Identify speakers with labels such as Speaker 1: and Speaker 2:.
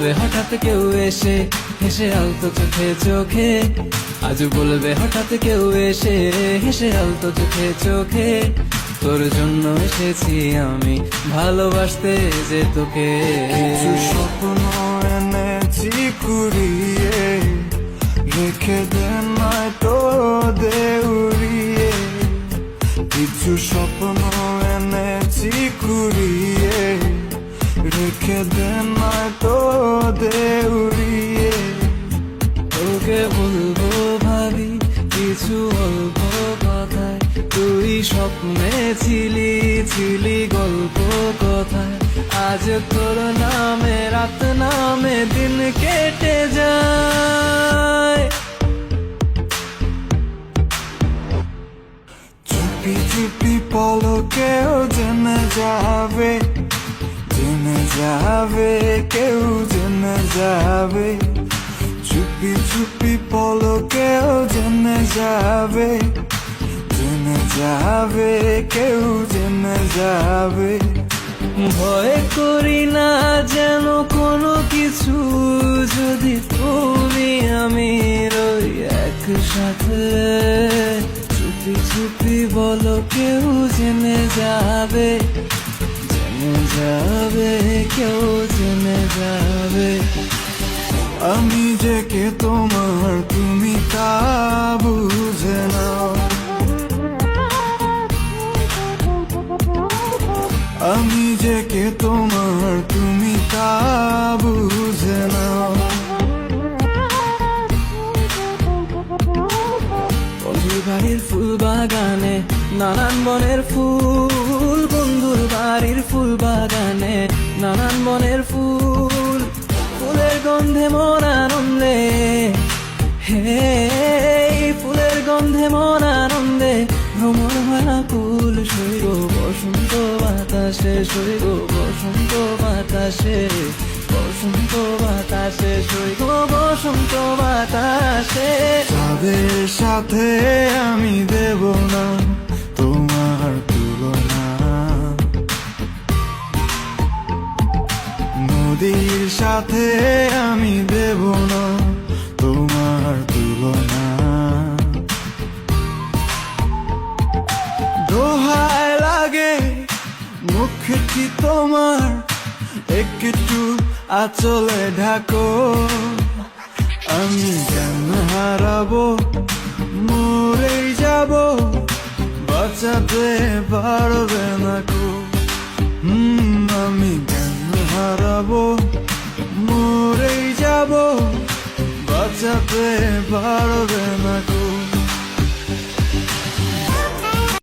Speaker 1: বলবে হঠাৎ কেউ এসে হেসে আলতো চোখে চোখে, আজ বলবে হঠাৎ কেউ এসে হেসে আলতো চোখে চোখে, তোর জন্য এসেছি আমি ভালোবাসতে যে তোকে।
Speaker 2: কিছু স্বপ্ন এনেছি কুড়িয়ে, রেখে দে নয় তো দেউড়িয়ে। কিছু স্বপ্ন এনেছি কুড়িয়ে, রেখে দে নয় তো দেউড়িয়ে।
Speaker 1: তোকে বলবো ভাবি কিছু অল্প কথায়, তুই স্বপ্নে ছিলি ছিলি গল্প কথায়, আজ তোর নামে রাত নামে দিন কেটে যায়।
Speaker 2: চুপি চুপি পলকেও জেনে যাবে, জেনে যাবে, কেউ জেনে যাবে। চুপি চুপি পলকেও জেনে যাবে, জেনে যাবে, কেউ জেনে যাবে।
Speaker 1: ভয় করি না যেন কোনো কিছু, যদি তুমি আমি রই একসাথে। চুপি চুপি বলো কেউ জেনে যাবে, জেনে যাবে, কেউ জেনে যাবে।
Speaker 2: আমি যে কে তোমার তুমি তা বুঝে নাও, আমি যে কে তোমার তুমি তা বুঝে নাও।
Speaker 1: বন্ধুর বাড়ির ফুল বাগানে নানান বনের ফুল, বন্ধুর বাড়ির ফুল বাগানে নানান বনের ফুল, ফুলের গন্ধে মন আনন্দে, হে ফুলের গন্ধে মন আনন্দে ভ্রমণ হয় কুল। সৈগ বসন্ত বাতাসে, সৈগ বসন্ত বাতাসে, বসন্ত বাতাসে, সৈগ বসন্ত বাতাসে।
Speaker 2: তাদের সাথে আমি দেব না তোমার তুলনা, নদীর সাথে আমি দেব না তোমার তুলনা। দোহায় লাগে মুখটি তোমার, একটু আঁচলে ঢাকো। আমি জ্ঞান হারাবো, মরেই যাব, বাঁচাতে পারবে না কো। আমি জ্ঞান হারাবো, মরেই যাব, বাঁচাতে পারবে না কো।